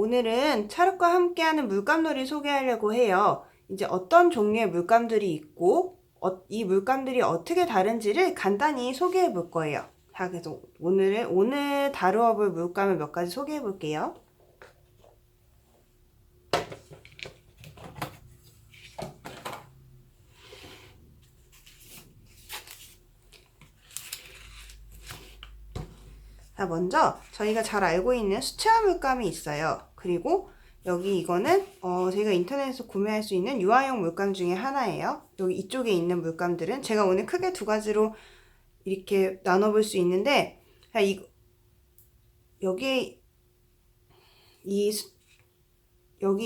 오늘은 찰흙과 함께하는 물감놀이 소개하려고 해요. 이제 어떤 종류의 물감들이 있고 이 물감들이 어떻게 다른지를 간단히 소개해 볼 거예요. 자, 그래서 오늘 다루어 볼 물감을 몇 가지 소개해 볼게요. 자, 먼저 저희가 잘 알고 있는 수채화 물감이 있어요. 그리고 여기 이거는 저희가 인터넷에서 구매할 수 있는 유아용 물감 중에 하나예요. 여기 이쪽에 있는 물감들은 제가 오늘 크게 두 가지로 이렇게 나눠볼 수 있는데, 여기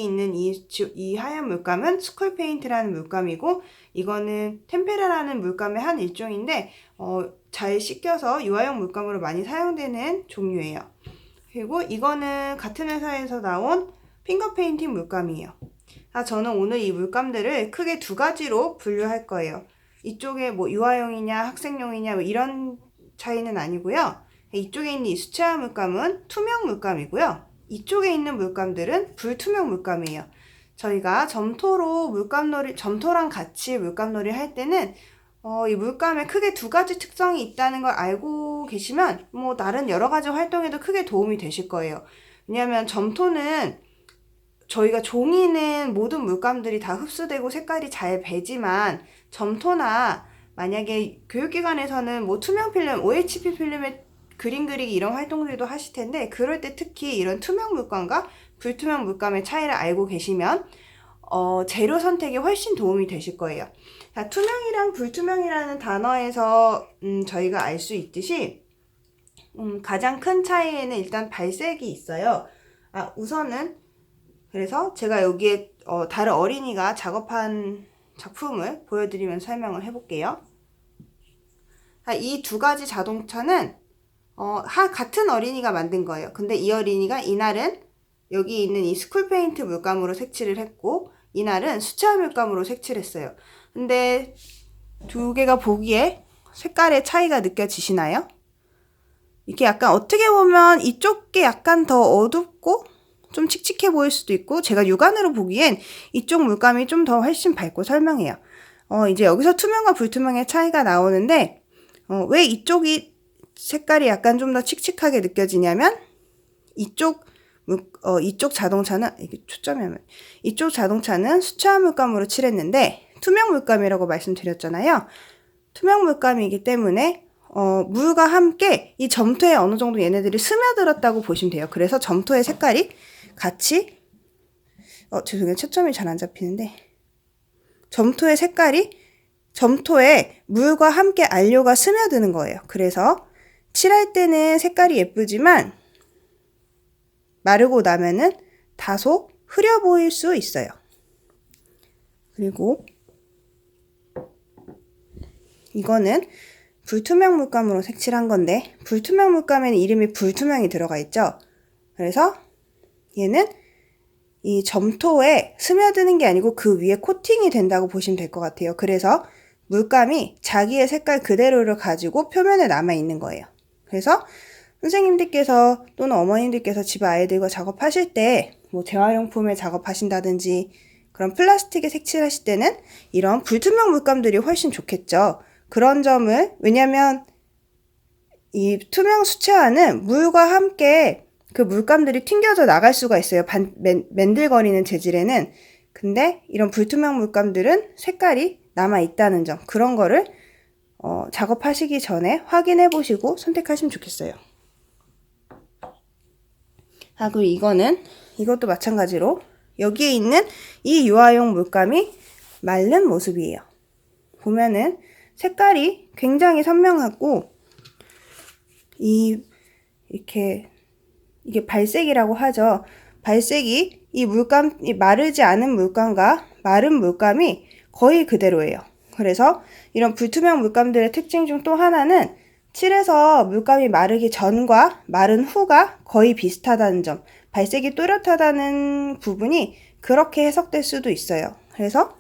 있는 이 하얀 물감은 스쿨 페인트라는 물감이고, 이거는 템페라라는 물감의 한 일종인데 잘 씻겨서 유아용 물감으로 많이 사용되는 종류예요. 그리고 이거는 같은 회사에서 나온 핑거 페인팅 물감이에요. 저는 오늘 이 물감들을 크게 두 가지로 분류할 거예요. 이쪽에 뭐 유아용이냐 학생용이냐 뭐 이런 차이는 아니고요. 이쪽에 있는 이 수채화 물감은 투명 물감이고요. 이쪽에 있는 물감들은 불투명 물감이에요. 저희가 점토랑 같이 물감놀이 할 때는 이 물감에 크게 두 가지 특성이 있다는 걸 알고 계시면 다른 여러 가지 활동에도 크게 도움이 되실 거예요. 왜냐하면 점토는 저희가 종이는 모든 물감들이 다 흡수되고 색깔이 잘 배지만, 점토나 만약에 교육기관에서는 투명 필름, OHP 필름에 그림 그리기 이런 활동들도 하실 텐데, 그럴 때 특히 이런 투명 물감과 불투명 물감의 차이를 알고 계시면 재료 선택에 훨씬 도움이 되실 거예요. 자, 투명이랑 불투명이라는 단어에서 저희가 알 수 있듯이 가장 큰 차이에는 일단 발색이 있어요. 우선은 그래서 제가 여기에 다른 어린이가 작업한 작품을 보여드리면서 설명을 해볼게요. 이 두 가지 자동차는 같은 어린이가 만든 거예요. 근데 이 어린이가 이날은 여기 있는 이 스쿨 페인트 물감으로 색칠을 했고, 이날은 수채화 물감으로 색칠을 했어요. 근데 두 개가 보기에 색깔의 차이가 느껴지시나요? 이렇게 약간 어떻게 보면 이쪽 게 약간 더 어둡고 좀 칙칙해 보일 수도 있고, 제가 육안으로 보기엔 이쪽 물감이 좀 더 훨씬 밝고 설명해요. 이제 여기서 투명과 불투명의 차이가 나오는데, 왜 이쪽이 색깔이 약간 좀 더 칙칙하게 느껴지냐면, 이쪽 자동차는, 이게 초점이면, 이쪽 자동차는 수채화 물감으로 칠했는데, 투명 물감이라고 말씀드렸잖아요. 투명 물감이기 때문에, 물과 함께 이 점토에 어느 정도 얘네들이 스며들었다고 보시면 돼요. 그래서 점토의 색깔이 같이, 죄송해요. 초점이 잘 안 잡히는데, 점토에 물과 함께 안료가 스며드는 거예요. 그래서 칠할 때는 색깔이 예쁘지만 마르고 나면은 다소 흐려 보일 수 있어요. 그리고 이거는 불투명 물감으로 색칠한 건데, 불투명 물감에는 이름이 불투명이 들어가 있죠. 그래서 얘는 이 점토에 스며드는 게 아니고 그 위에 코팅이 된다고 보시면 될 것 같아요. 그래서 물감이 자기의 색깔 그대로를 가지고 표면에 남아 있는 거예요. 그래서 선생님들께서 또는 어머님들께서 집에 아이들과 작업하실 때 재활용품에 작업하신다든지 그런 플라스틱에 색칠하실 때는 이런 불투명 물감들이 훨씬 좋겠죠. 그런 점을, 왜냐면 이 투명 수채화는 물과 함께 그 물감들이 튕겨져 나갈 수가 있어요. 맨들거리는 재질에는. 근데 이런 불투명 물감들은 색깔이 남아 있다는 점, 그런 거를 작업하시기 전에 확인해 보시고 선택하시면 좋겠어요. 그리고 이것도 마찬가지로 여기에 있는 이 유아용 물감이 마른 모습이에요. 보면은 색깔이 굉장히 선명하고, 이게 발색이라고 하죠. 발색이 이 마르지 않은 물감과 마른 물감이 거의 그대로예요. 그래서 이런 불투명 물감들의 특징 중 또 하나는 칠해서 물감이 마르기 전과 마른 후가 거의 비슷하다는 점, 발색이 또렷하다는 부분이 그렇게 해석될 수도 있어요. 그래서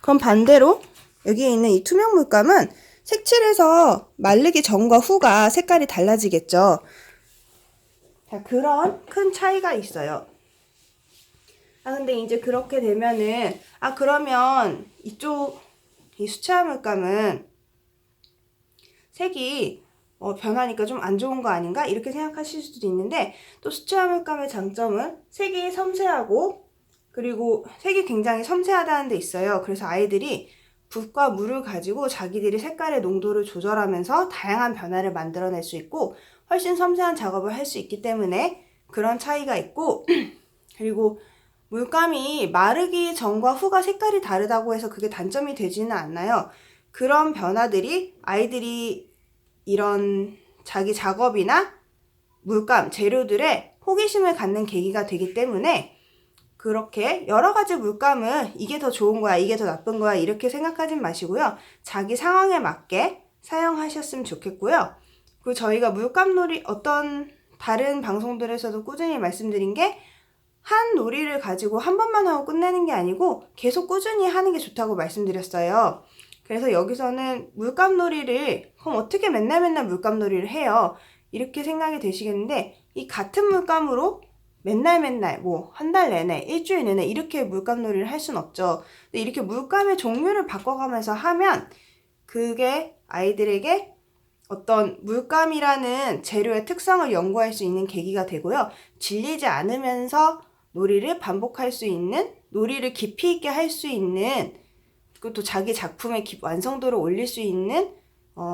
그럼 반대로 여기에 있는 이 투명 물감은 색칠해서 마르기 전과 후가 색깔이 달라지겠죠. 자, 그런 큰 차이가 있어요. 근데 이제 그렇게 되면은, 그러면 이쪽, 이 수채화 물감은 색이 변하니까 좀 안 좋은 거 아닌가? 이렇게 생각하실 수도 있는데, 또 수채화 물감의 장점은 색이 섬세하고, 그리고 색이 굉장히 섬세하다는 데 있어요. 그래서 아이들이 붓과 물을 가지고 자기들이 색깔의 농도를 조절하면서 다양한 변화를 만들어낼 수 있고, 훨씬 섬세한 작업을 할 수 있기 때문에 그런 차이가 있고, 그리고 물감이 마르기 전과 후가 색깔이 다르다고 해서 그게 단점이 되지는 않나요? 그런 변화들이 아이들이 이런 자기 작업이나 물감, 재료들에 호기심을 갖는 계기가 되기 때문에 그렇게 여러 가지 물감을 이게 더 좋은 거야, 이게 더 나쁜 거야 이렇게 생각하진 마시고요. 자기 상황에 맞게 사용하셨으면 좋겠고요. 그리고 저희가 물감놀이 어떤 다른 방송들에서도 꾸준히 말씀드린 게 한 놀이를 가지고 한 번만 하고 끝내는 게 아니고 계속 꾸준히 하는 게 좋다고 말씀드렸어요. 그래서 여기서는 물감놀이를 그럼 어떻게 맨날 물감놀이를 해요? 이렇게 생각이 되시겠는데 이 같은 물감으로 맨날 뭐 한 달 내내 일주일 내내 이렇게 물감놀이를 할 순 없죠. 근데 이렇게 물감의 종류를 바꿔가면서 하면 그게 아이들에게 어떤 물감이라는 재료의 특성을 연구할 수 있는 계기가 되고요. 질리지 않으면서 놀이를 반복할 수 있는, 놀이를 깊이 있게 할 수 있는, 그리고 또 자기 작품의 완성도를 올릴 수 있는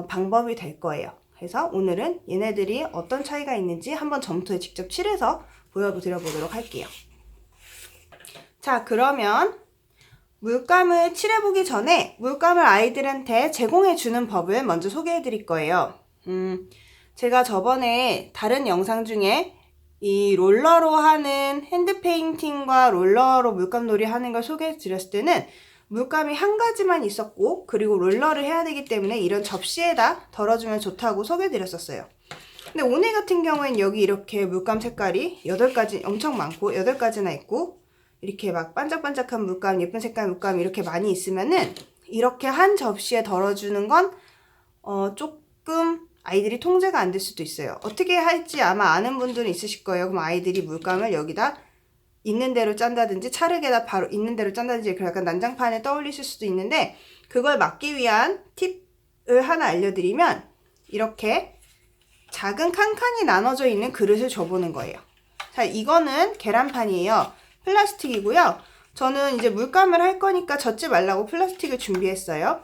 방법이 될 거예요. 그래서 오늘은 얘네들이 어떤 차이가 있는지 한번 점토에 직접 칠해서 보여드려보도록 할게요. 자, 그러면 물감을 칠해보기 전에 물감을 아이들한테 제공해주는 법을 먼저 소개해드릴 거예요. 제가 저번에 다른 영상 중에 이 롤러로 하는 핸드 페인팅과 롤러로 물감놀이 하는 걸 소개해드렸을 때는 물감이 한 가지만 있었고 그리고 롤러를 해야 되기 때문에 이런 접시에다 덜어주면 좋다고 소개해드렸었어요. 근데 오늘 같은 경우엔 여기 이렇게 물감 색깔이 8가지 엄청 많고 8가지나 있고 이렇게 막 반짝반짝한 물감, 예쁜 색깔 물감 이렇게 많이 있으면은 이렇게 한 접시에 덜어주는 건 조금 아이들이 통제가 안 될 수도 있어요. 어떻게 할지 아마 아는 분들은 있으실 거예요. 그럼 아이들이 물감을 여기다 있는 대로 짠다든지 차르게다 바로 있는 대로 짠다든지 그 약간 난장판에 떠올리실 수도 있는데 그걸 막기 위한 팁을 하나 알려드리면 이렇게 작은 칸칸이 나눠져 있는 그릇을 줘보는 거예요. 자, 이거는 계란판이에요. 플라스틱이고요. 저는 이제 물감을 할 거니까 젖지 말라고 플라스틱을 준비했어요.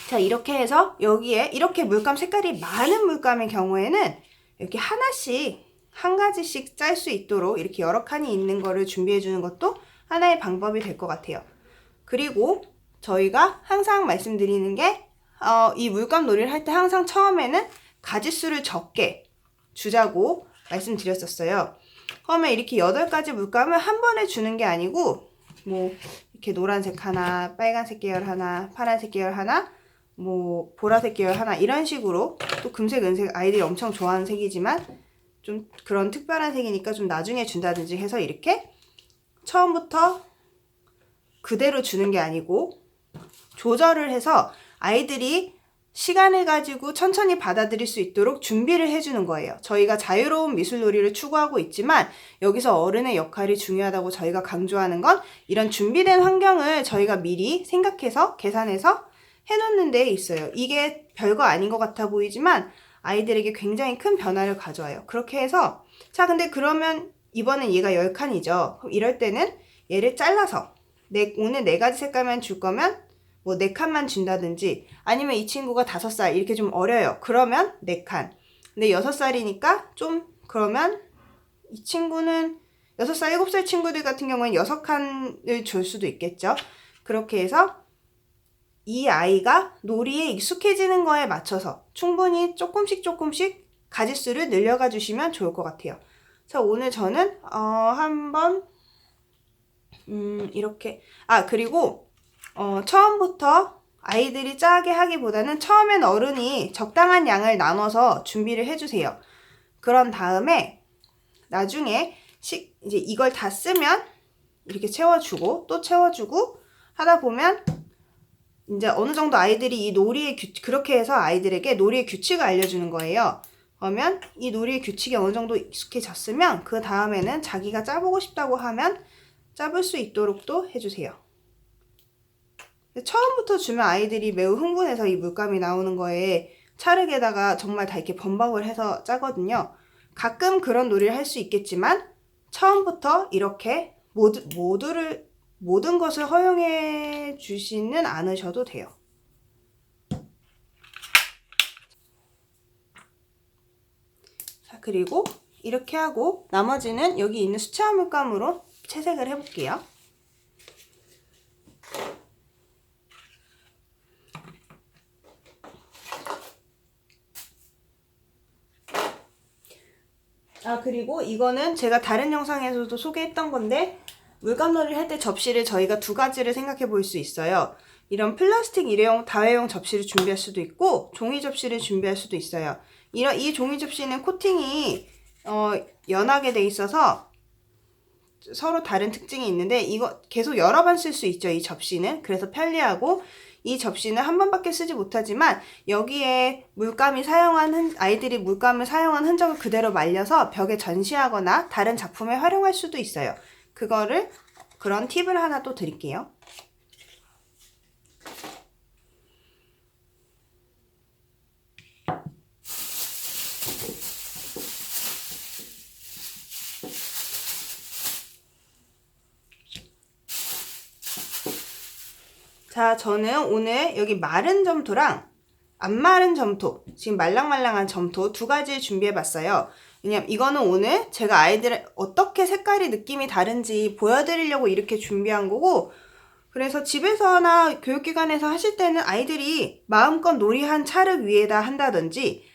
자, 이렇게 해서 여기에 이렇게 물감 색깔이 많은 물감의 경우에는 이렇게 하나씩 한 가지씩 짤 수 있도록 이렇게 여러 칸이 있는 거를 준비해 주는 것도 하나의 방법이 될 것 같아요. 그리고 저희가 항상 말씀드리는 게 이 물감 놀이를 할 때 항상 처음에는 가지수를 적게 주자고 말씀드렸었어요. 처음에 이렇게 8가지 물감을 한 번에 주는 게 아니고 뭐 이렇게 노란색 하나, 빨간색 계열 하나, 파란색 계열 하나, 뭐 보라색 계열 하나 이런 식으로 또 금색, 은색 아이들이 엄청 좋아하는 색이지만 좀 그런 특별한 색이니까 좀 나중에 준다든지 해서 이렇게 처음부터 그대로 주는 게 아니고 조절을 해서 아이들이 시간을 가지고 천천히 받아들일 수 있도록 준비를 해주는 거예요. 저희가 자유로운 미술놀이를 추구하고 있지만 여기서 어른의 역할이 중요하다고 저희가 강조하는 건 이런 준비된 환경을 저희가 미리 생각해서 계산해서 해놓는 데에 있어요. 이게 별거 아닌 것 같아 보이지만 아이들에게 굉장히 큰 변화를 가져와요. 그렇게 해서 자, 근데 그러면 이번엔 얘가 10칸이죠. 그럼 이럴 때는 얘를 잘라서 오늘 4가지 색깔만 줄 거면 뭐 4칸만 준다든지 아니면 이 친구가 5살 이렇게 좀 어려요. 그러면 4칸. 근데 6살이니까 좀 그러면 이 친구는 6살, 7살 친구들 같은 경우는 6칸을 줄 수도 있겠죠. 그렇게 해서 이 아이가 놀이에 익숙해지는 거에 맞춰서 충분히 조금씩 가지수를 늘려가 주시면 좋을 것 같아요. 자, 오늘 저는 한번 이렇게 그리고 처음부터 아이들이 짜게 하기보다는 처음엔 어른이 적당한 양을 나눠서 준비를 해주세요. 그런 다음에 나중에 이제 이걸 다 쓰면 이렇게 채워주고 또 채워주고 하다 보면 이제 어느 정도 아이들이 이 놀이의 그렇게 해서 아이들에게 놀이의 규칙을 알려주는 거예요. 그러면 이 놀이의 규칙이 어느 정도 익숙해졌으면 그 다음에는 자기가 짜보고 싶다고 하면 짜볼 수 있도록 또 해주세요. 처음부터 주면 아이들이 매우 흥분해서 이 물감이 나오는 거에 찰흙에다가 정말 다 이렇게 범벅을 해서 짜거든요. 가끔 그런 놀이를 할 수 있겠지만 처음부터 이렇게 모든 것을 허용해 주지는 않으셔도 돼요. 자, 그리고 이렇게 하고 나머지는 여기 있는 수채화 물감으로 채색을 해볼게요. 그리고 이거는 제가 다른 영상에서도 소개했던 건데 물감놀이를 할 때 접시를 저희가 두 가지를 생각해 볼 수 있어요. 이런 플라스틱 일회용, 다회용 접시를 준비할 수도 있고 종이 접시를 준비할 수도 있어요. 이 종이 접시는 코팅이 연하게 돼 있어서 서로 다른 특징이 있는데 이거 계속 여러 번 쓸 수 있죠. 이 접시는. 그래서 편리하고 이 접시는 한 번밖에 쓰지 못하지만 여기에 아이들이 물감을 사용한 흔적을 그대로 말려서 벽에 전시하거나 다른 작품에 활용할 수도 있어요. 그런 팁을 하나 또 드릴게요. 자, 저는 오늘 여기 마른 점토랑 안 마른 점토, 지금 말랑말랑한 점토 두 가지를 준비해 봤어요. 왜냐면 이거는 오늘 제가 아이들 어떻게 색깔이 느낌이 다른지 보여드리려고 이렇게 준비한 거고, 그래서 집에서나 교육기관에서 하실 때는 아이들이 마음껏 놀이한 찰흙 위에다 한다든지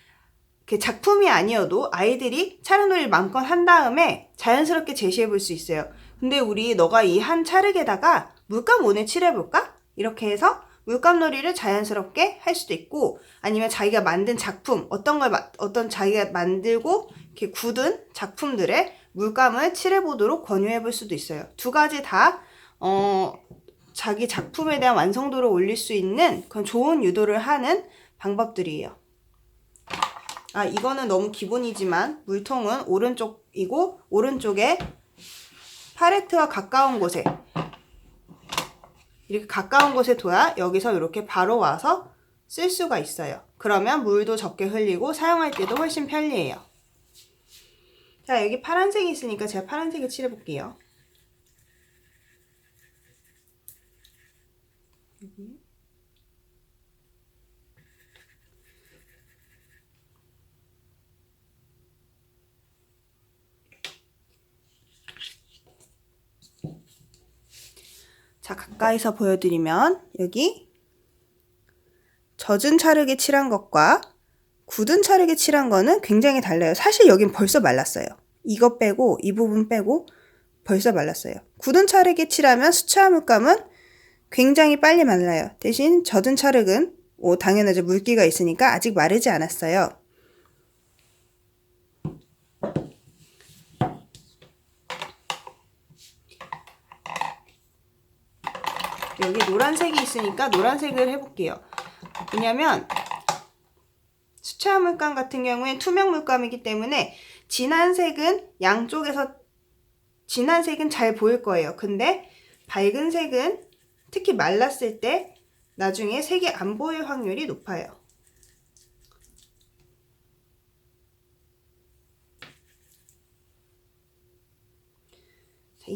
작품이 아니어도 아이들이 찰흙놀이를 마음껏 한 다음에 자연스럽게 제시해 볼 수 있어요. 근데 너가 이 한 찰흙에다가 물감 오늘 칠해볼까? 이렇게 해서 물감놀이를 자연스럽게 할 수도 있고, 아니면 자기가 만든 작품, 어떤 자기가 만들고 이렇게 굳은 작품들에 물감을 칠해보도록 권유해 볼 수도 있어요. 두 가지 다 자기 작품에 대한 완성도를 올릴 수 있는 그런 좋은 유도를 하는 방법들이에요. 이거는 너무 기본이지만 물통은 오른쪽이고 오른쪽에 팔레트와 가까운 곳에 이렇게 가까운 곳에 둬야 여기서 이렇게 바로 와서 쓸 수가 있어요. 그러면 물도 적게 흘리고 사용할 때도 훨씬 편리해요. 자, 여기 파란색이 있으니까 제가 파란색을 칠해볼게요. 여기. 자, 가까이서 보여드리면 여기 젖은 찰흙에 칠한 것과 굳은 찰흙에 칠한 거는 굉장히 달라요. 사실 여긴 벌써 말랐어요. 이거 빼고 이 부분 빼고 벌써 말랐어요. 굳은 찰흙에 칠하면 수채화 물감은 굉장히 빨리 말라요. 대신 젖은 찰흙은 당연하죠. 물기가 있으니까 아직 마르지 않았어요. 여기 노란색이 있으니까 노란색을 해볼게요. 왜냐면 수채화 물감 같은 경우엔 투명 물감이기 때문에 진한 색은 잘 보일 거예요. 근데 밝은 색은 특히 말랐을 때 나중에 색이 안 보일 확률이 높아요. 자,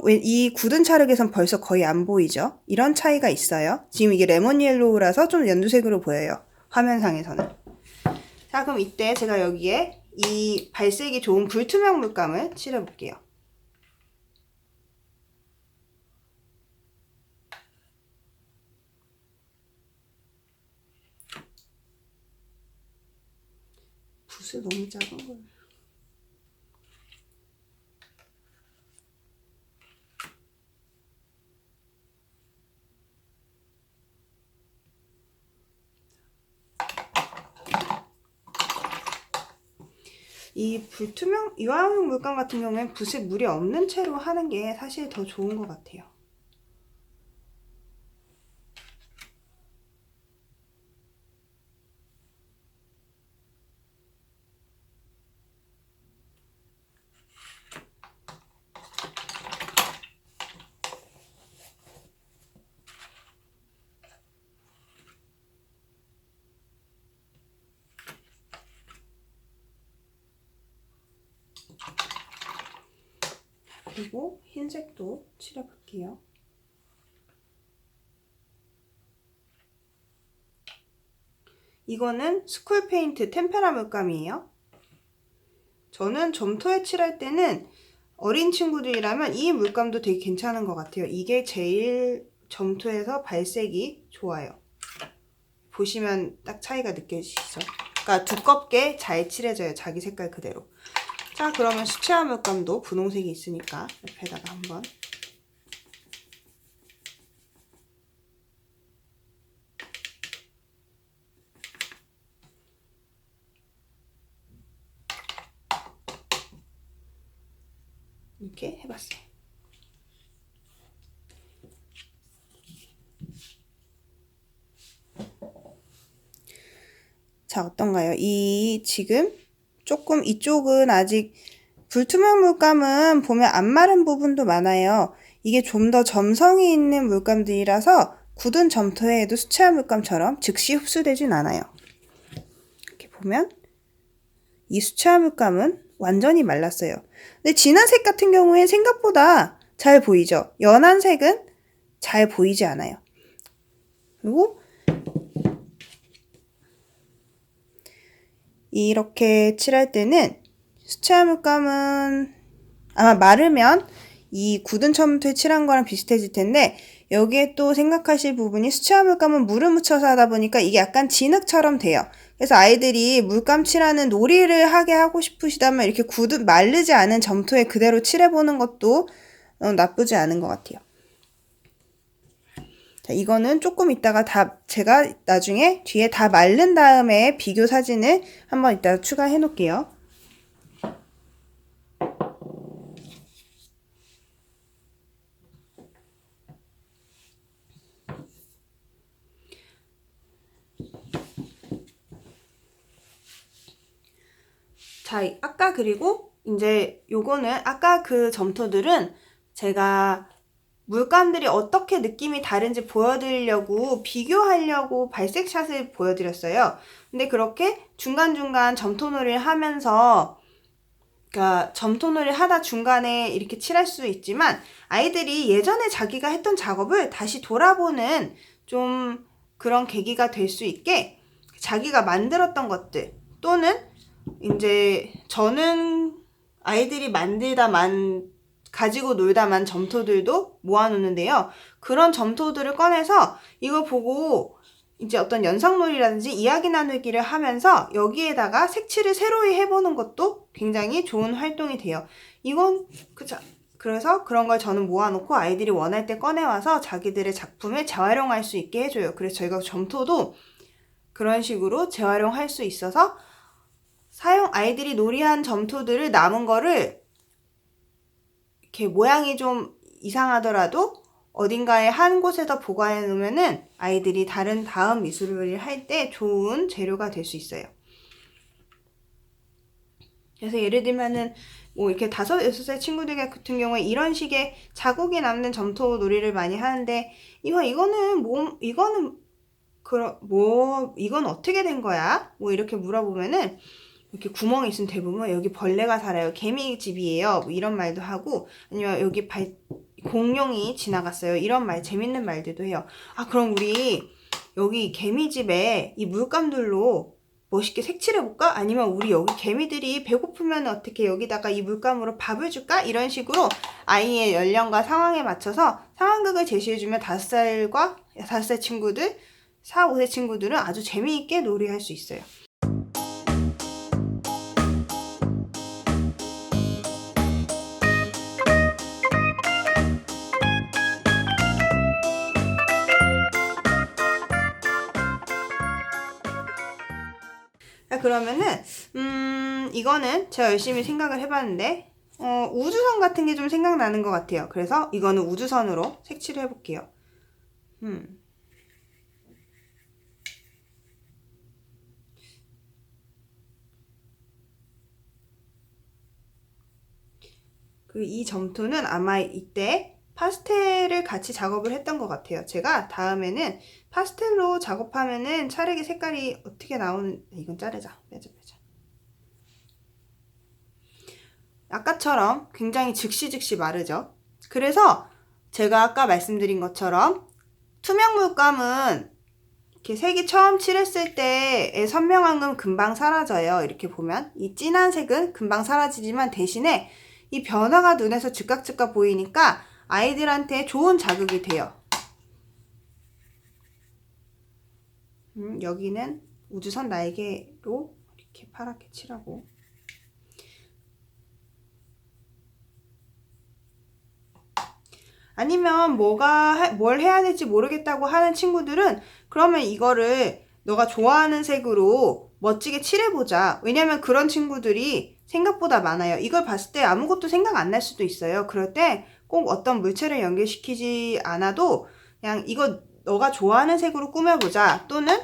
이 굳은 찰흙에선 벌써 거의 안 보이죠? 이런 차이가 있어요. 지금 이게 레몬 옐로우라서 좀 연두색으로 보여요. 화면상에서는. 자, 그럼 이때 제가 여기에 이 발색이 좋은 불투명 물감을 칠해볼게요. 붓을 너무 작은 거예요. 이 불투명 유화용 물감 같은 경우엔 붓에 물이 없는 채로 하는 게 사실 더 좋은 것 같아요. 그리고 흰색도 칠해볼게요. 이거는 스쿨 페인트 템페라 물감이에요. 저는 점토에 칠할 때는 어린 친구들이라면 이 물감도 되게 괜찮은 것 같아요. 이게 제일 점토에서 발색이 좋아요. 보시면 딱 차이가 느껴지시죠? 그러니까 두껍게 잘 칠해져요. 자기 색깔 그대로. 자, 그러면 수채화 물감도 분홍색이 있으니까 옆에다가 한번 이렇게 해봤어요. 자, 어떤가요? 지금 조금 이쪽은 아직 불투명 물감은 보면 안 마른 부분도 많아요. 이게 좀 더 점성이 있는 물감들이라서 굳은 점토에도 수채화 물감처럼 즉시 흡수되진 않아요. 이렇게 보면 이 수채화 물감은 완전히 말랐어요. 근데 진한 색 같은 경우에 생각보다 잘 보이죠? 연한 색은 잘 보이지 않아요. 그리고 이렇게 칠할 때는 수채화 물감은 아마 마르면 이 굳은 점토에 칠한 거랑 비슷해질 텐데 여기에 또 생각하실 부분이 수채화 물감은 물을 묻혀서 하다 보니까 이게 약간 진흙처럼 돼요. 그래서 아이들이 물감 칠하는 놀이를 하게 하고 싶으시다면 이렇게 마르지 않은 점토에 그대로 칠해보는 것도 나쁘지 않은 것 같아요. 자, 이거는 조금 이따가 제가 나중에 뒤에 다 마른 다음에 비교 사진을 한번 이따가 추가해 놓을게요. 자, 아까 그리고 이제 요거는 아까 그 점토들은 제가 물감들이 어떻게 느낌이 다른지 보여드리려고 비교하려고 발색샷을 보여드렸어요. 근데 그렇게 중간중간 점토놀이를 하면서 그러니까 점토놀이를 하다 중간에 이렇게 칠할 수 있지만 아이들이 예전에 자기가 했던 작업을 다시 돌아보는 좀 그런 계기가 될 수 있게 자기가 만들었던 것들 또는 이제 저는 아이들이 가지고 놀다만 점토들도 모아놓는데요. 그런 점토들을 꺼내서 이거 보고 이제 어떤 연상놀이라든지 이야기 나누기를 하면서 여기에다가 색칠을 새로이 해보는 것도 굉장히 좋은 활동이 돼요. 그래서 그런 걸 저는 모아놓고 아이들이 원할 때 꺼내와서 자기들의 작품을 재활용할 수 있게 해줘요. 그래서 저희가 점토도 그런 식으로 재활용할 수 있어서 아이들이 놀이한 점토들을 남은 거를 이렇게 모양이 좀 이상하더라도 어딘가에 한 곳에서 보관해 놓으면은 아이들이 다음 미술을 할 때 좋은 재료가 될 수 있어요. 그래서 예를 들면은 뭐 이렇게 5, 6살 친구들 같은 경우에 이런 식의 자국이 남는 점토 놀이를 많이 하는데 이거는 이건 어떻게 된 거야? 뭐 이렇게 물어보면은 이렇게 구멍이 있으면 대부분 여기 벌레가 살아요. 개미집이에요. 뭐 이런 말도 하고 아니면 여기 공룡이 지나갔어요. 이런 재밌는 말들도 해요. 아, 그럼 우리 여기 개미집에 이 물감들로 멋있게 색칠해볼까? 아니면 우리 여기 개미들이 배고프면 어떻게 여기다가 이 물감으로 밥을 줄까? 이런 식으로 아이의 연령과 상황에 맞춰서 상황극을 제시해주면 5살 친구들, 4, 5세 친구들은 아주 재미있게 놀이할 수 있어요. 그러면은 이거는 제가 열심히 생각을 해봤는데 우주선 같은 게 좀 생각나는 것 같아요. 그래서 이거는 우주선으로 색칠을 해볼게요. 이 점토는 아마 이때 파스텔을 같이 작업을 했던 것 같아요. 제가 다음에는 파스텔로 작업하면은 차르기 색깔이 어떻게 이건 자르자. 빼자. 아까처럼 굉장히 즉시 마르죠. 그래서 제가 아까 말씀드린 것처럼 투명 물감은 이렇게 색이 처음 칠했을 때의 선명한 건 금방 사라져요. 이렇게 보면 이 진한 색은 금방 사라지지만 대신에 이 변화가 눈에서 즉각 보이니까 아이들한테 좋은 자극이 돼요. 여기는 우주선 날개로 이렇게 파랗게 칠하고, 아니면 뭘 해야 될지 모르겠다고 하는 친구들은 그러면 이거를 너가 좋아하는 색으로 멋지게 칠해보자. 왜냐면 그런 친구들이 생각보다 많아요. 이걸 봤을 때 아무것도 생각 안 날 수도 있어요. 그럴 때 꼭 어떤 물체를 연결시키지 않아도 그냥 이거 너가 좋아하는 색으로 꾸며보자. 또는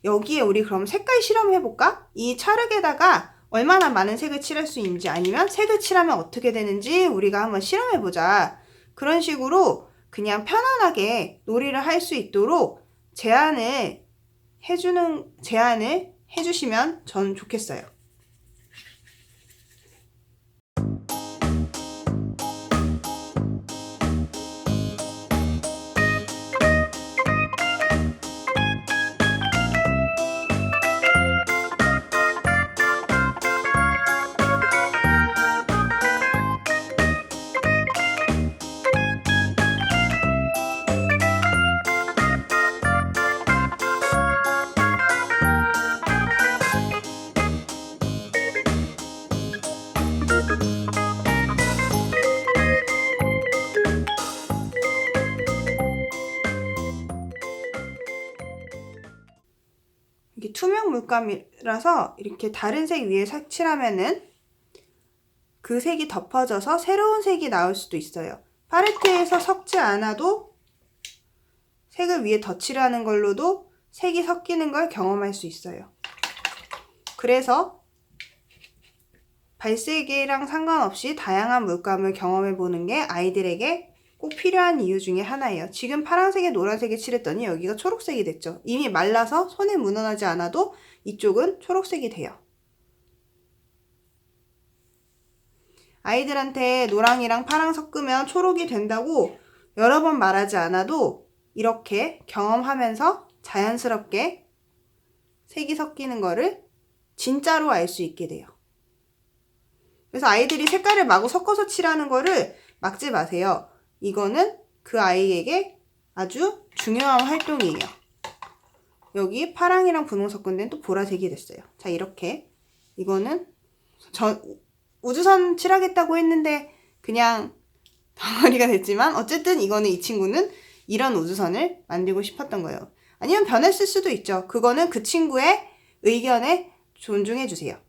여기에 우리 그럼 색깔 실험해볼까? 이 찰흙에다가 얼마나 많은 색을 칠할 수 있는지, 아니면 색을 칠하면 어떻게 되는지 우리가 한번 실험해보자. 그런 식으로 그냥 편안하게 놀이를 할 수 있도록 제안을 해주시면 전 좋겠어요. 이게 투명 물감이라서 이렇게 다른 색 위에 색칠하면은 그 색이 덮어져서 새로운 색이 나올 수도 있어요. 팔레트에서 섞지 않아도 색을 위에 덧칠하는 걸로도 색이 섞이는 걸 경험할 수 있어요. 그래서 발색이랑 상관없이 다양한 물감을 경험해 보는 게 아이들에게 꼭 필요한 이유 중에 하나예요. 지금 파란색에 노란색에 칠했더니 여기가 초록색이 됐죠. 이미 말라서 손에 묻어나지 않아도 이쪽은 초록색이 돼요. 아이들한테 노랑이랑 파랑 섞으면 초록이 된다고 여러 번 말하지 않아도 이렇게 경험하면서 자연스럽게 색이 섞이는 거를 진짜로 알 수 있게 돼요. 그래서 아이들이 색깔을 마구 섞어서 칠하는 거를 막지 마세요. 이거는 그 아이에게 아주 중요한 활동이에요. 여기 파랑이랑 분홍 섞은 데는 또 보라색이 됐어요. 자, 이렇게 이거는 우주선 칠하겠다고 했는데 그냥 덩어리가 됐지만 어쨌든 이거는 이 친구는 이런 우주선을 만들고 싶었던 거예요. 아니면 변했을 수도 있죠. 그거는 그 친구의 의견에 존중해 주세요.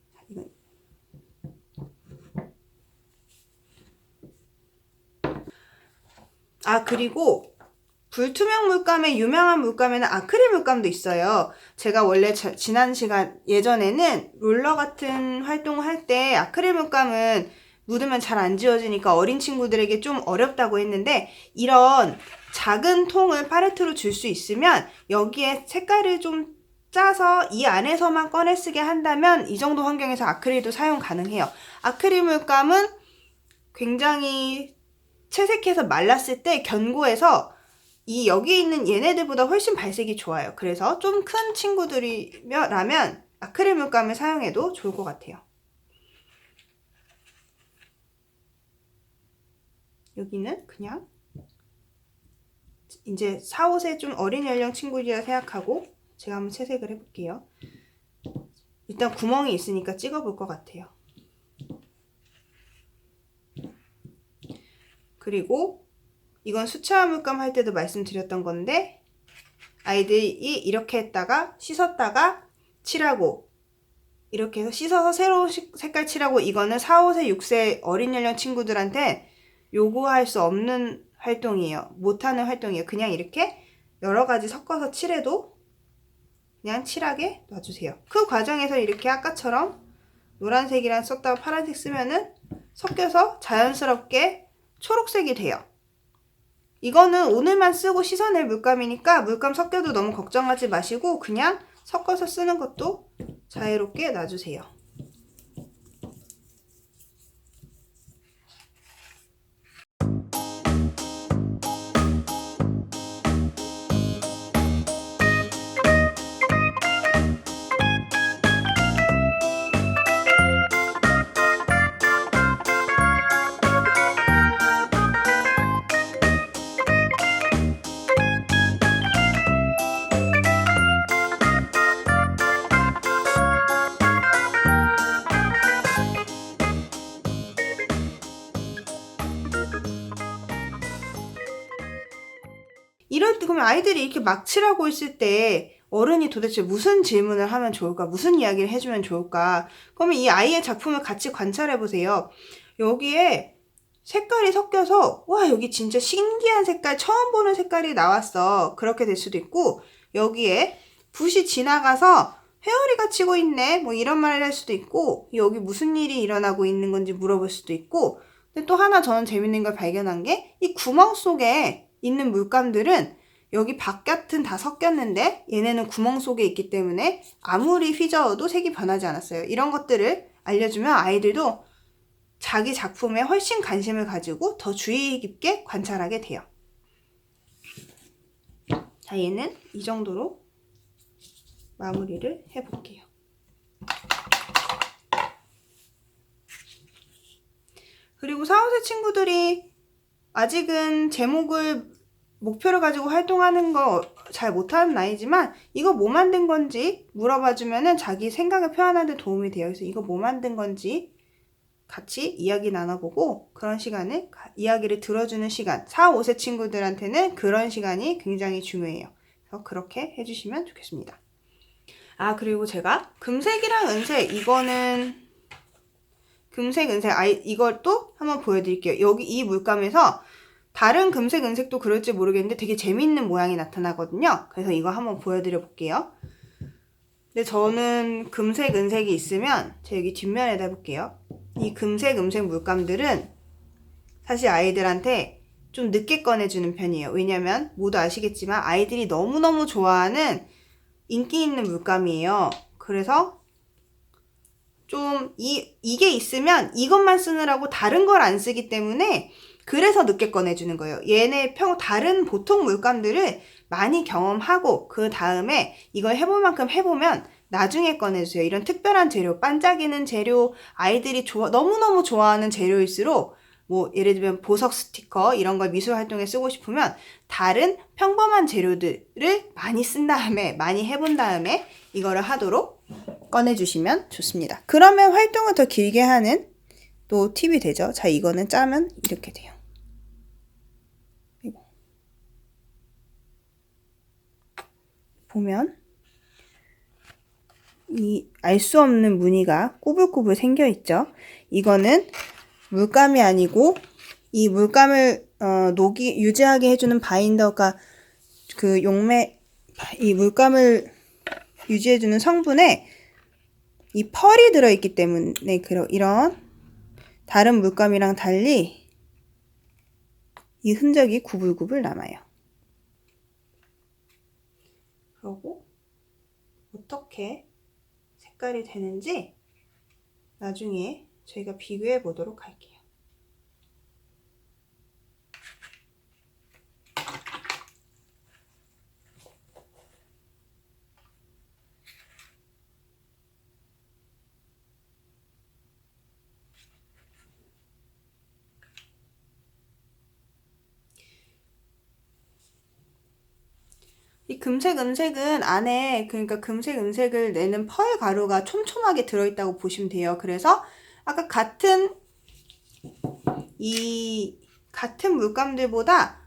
그리고 불투명 물감의 유명한 물감에는 아크릴 물감도 있어요. 제가 원래 지난 시간 예전에는 롤러 같은 활동을 할 때 아크릴 물감은 묻으면 잘 안 지워지니까 어린 친구들에게 좀 어렵다고 했는데, 이런 작은 통을 팔레트로 줄 수 있으면 여기에 색깔을 좀 짜서 이 안에서만 꺼내 쓰게 한다면 이 정도 환경에서 아크릴도 사용 가능해요. 아크릴 물감은 굉장히 채색해서 말랐을 때 견고해서 여기 있는 얘네들보다 훨씬 발색이 좋아요. 그래서 좀 큰 친구들이라면 아크릴 물감을 사용해도 좋을 것 같아요. 여기는 그냥 이제 4, 5세 좀 어린 연령 친구들이라 생각하고 제가 한번 채색을 해볼게요. 일단 구멍이 있으니까 찍어볼 것 같아요. 그리고 이건 수채화 물감 할 때도 말씀드렸던 건데, 아이들이 이렇게 했다가 씻었다가 칠하고, 이렇게 해서 씻어서 새로운 색깔 칠하고, 이거는 4, 5세, 6세 어린 연령 친구들한테 요구할 수 없는 활동이에요. 못하는 활동이에요. 그냥 이렇게 여러 가지 섞어서 칠해도 그냥 칠하게 놔주세요. 그 과정에서 이렇게 아까처럼 노란색이랑 썼다가 파란색 쓰면은 섞여서 자연스럽게 초록색이 돼요. 이거는 오늘만 쓰고 씻어낼 물감이니까 물감 섞여도 너무 걱정하지 마시고 그냥 섞어서 쓰는 것도 자유롭게 놔주세요. 이럴 때 그러면 아이들이 이렇게 막 칠하고 있을 때 어른이 도대체 무슨 질문을 하면 좋을까? 무슨 이야기를 해주면 좋을까? 그러면 이 아이의 작품을 같이 관찰해 보세요. 여기에 색깔이 섞여서 와 여기 진짜 신기한 색깔 처음 보는 색깔이 나왔어. 그렇게 될 수도 있고 여기에 붓이 지나가서 회오리가 치고 있네 뭐 이런 말을 할 수도 있고 여기 무슨 일이 일어나고 있는 건지 물어볼 수도 있고 근데 또 하나 저는 재밌는 걸 발견한 게 이 구멍 속에 있는 물감들은 여기 바깥은 다 섞였는데 얘네는 구멍 속에 있기 때문에 아무리 휘저어도 색이 변하지 않았어요. 이런 것들을 알려주면 아이들도 자기 작품에 훨씬 관심을 가지고 더 주의 깊게 관찰하게 돼요. 자, 얘는 이 정도로 마무리를 해볼게요. 그리고 4, 5세 친구들이 아직은 제목을 목표를 가지고 활동하는 거 잘 못하는 나이지만 이거 뭐 만든 건지 물어봐주면은 자기 생각을 표현하는 데 도움이 돼요. 그래서 이거 뭐 만든 건지 같이 이야기 나눠보고 그런 시간을 이야기를 들어주는 시간 4, 5세 친구들한테는 그런 시간이 굉장히 중요해요. 그래서 그렇게 해주시면 좋겠습니다. 아 그리고 제가 금색이랑 은색 이거는 금색, 은색 이걸 또 한번 보여드릴게요. 여기 이 물감에서 다른 금색, 은색도 그럴지 모르겠는데 되게 재밌는 모양이 나타나거든요. 그래서 이거 한번 보여드려 볼게요. 근데 저는 금색, 은색이 있으면 제가 여기 뒷면에다 해볼게요. 이 금색, 은색 물감들은 사실 아이들한테 좀 늦게 꺼내주는 편이에요. 왜냐면 모두 아시겠지만 아이들이 너무너무 좋아하는 인기 있는 물감이에요. 그래서 좀 이게 있으면 이것만 쓰느라고 다른 걸 안 쓰기 때문에 그래서 늦게 꺼내주는 거예요. 얘네 다른 보통 물감들을 많이 경험하고 그 다음에 이걸 해볼 만큼 해보면 나중에 꺼내주세요. 이런 특별한 재료, 반짝이는 재료, 아이들이 너무너무 좋아하는 재료일수록 뭐 예를 들면 보석 스티커 이런 걸 미술 활동에 쓰고 싶으면 다른 평범한 재료들을 많이 쓴 다음에 많이 해본 다음에 이거를 하도록 꺼내주시면 좋습니다. 그러면 활동을 더 길게 하는 또 팁이 되죠. 자, 이거는 짜면 이렇게 돼요. 보면 이 알 수 없는 무늬가 꾸불꾸불 생겨 있죠. 이거는 물감이 아니고 이 물감을 유지하게 해주는 바인더가 그 이 물감을 유지해주는 성분에 이 펄이 들어있기 때문에 이런 다른 물감이랑 달리 이 흔적이 구불구불 남아요. 그리고 어떻게 색깔이 되는지 나중에 저희가 비교해 보도록 할게요. 이 금색, 은색은 안에 그러니까 금색, 은색을 내는 펄 가루가 촘촘하게 들어있다고 보시면 돼요. 그래서 아까 같은 물감들보다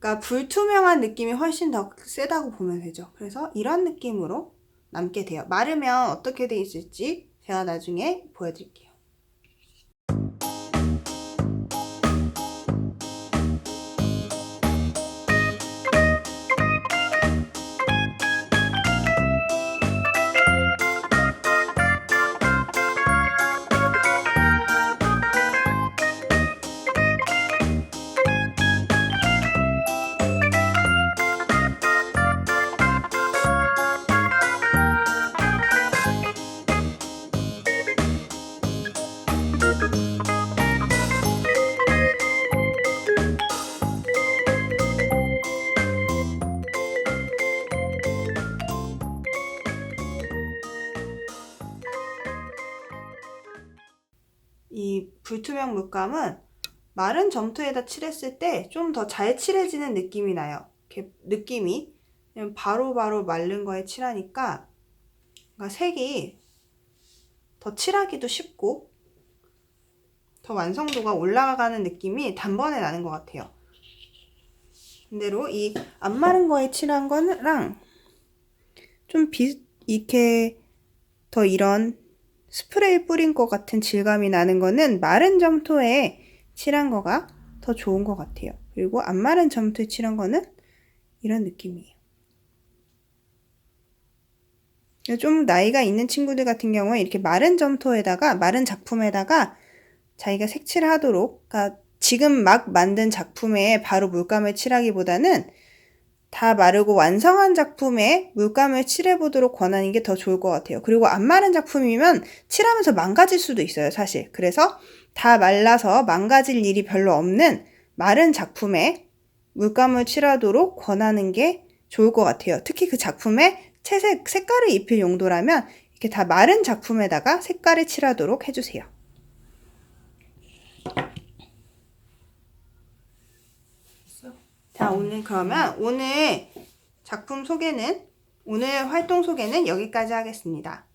그러니까 불투명한 느낌이 훨씬 더 세다고 보면 되죠. 그래서 이런 느낌으로 남게 돼요. 마르면 어떻게 돼 있을지 제가 나중에 보여드릴게요. 이 불투명 물감은 마른 점토에다 칠했을 때 좀 더 잘 칠해지는 느낌이 나요. 이렇게 느낌이 바로바로 마른 거에 칠하니까 그러니까 색이 더 칠하기도 쉽고 더 완성도가 올라가는 느낌이 단번에 나는 것 같아요. 반대로 이 안 마른 거에 칠한 거랑 좀 이렇게 더 이런 스프레이 뿌린 것 같은 질감이 나는 거는 마른 점토에 칠한 거가 더 좋은 것 같아요. 그리고 안 마른 점토에 칠한 거는 이런 느낌이에요. 좀 나이가 있는 친구들 같은 경우에 이렇게 마른 점토에다가 마른 작품에다가 자기가 색칠을 하도록, 그러니까 지금 막 만든 작품에 바로 물감을 칠하기보다는 다 마르고 완성한 작품에 물감을 칠해보도록 권하는 게 더 좋을 것 같아요. 그리고 안 마른 작품이면 칠하면서 망가질 수도 있어요, 사실. 그래서 다 말라서 망가질 일이 별로 없는 마른 작품에 물감을 칠하도록 권하는 게 좋을 것 같아요. 특히 그 작품에 채색, 색깔을 입힐 용도라면 이렇게 다 마른 작품에다가 색깔을 칠하도록 해주세요. 자, 그러면 오늘 작품 소개는, 오늘 활동 소개는 여기까지 하겠습니다.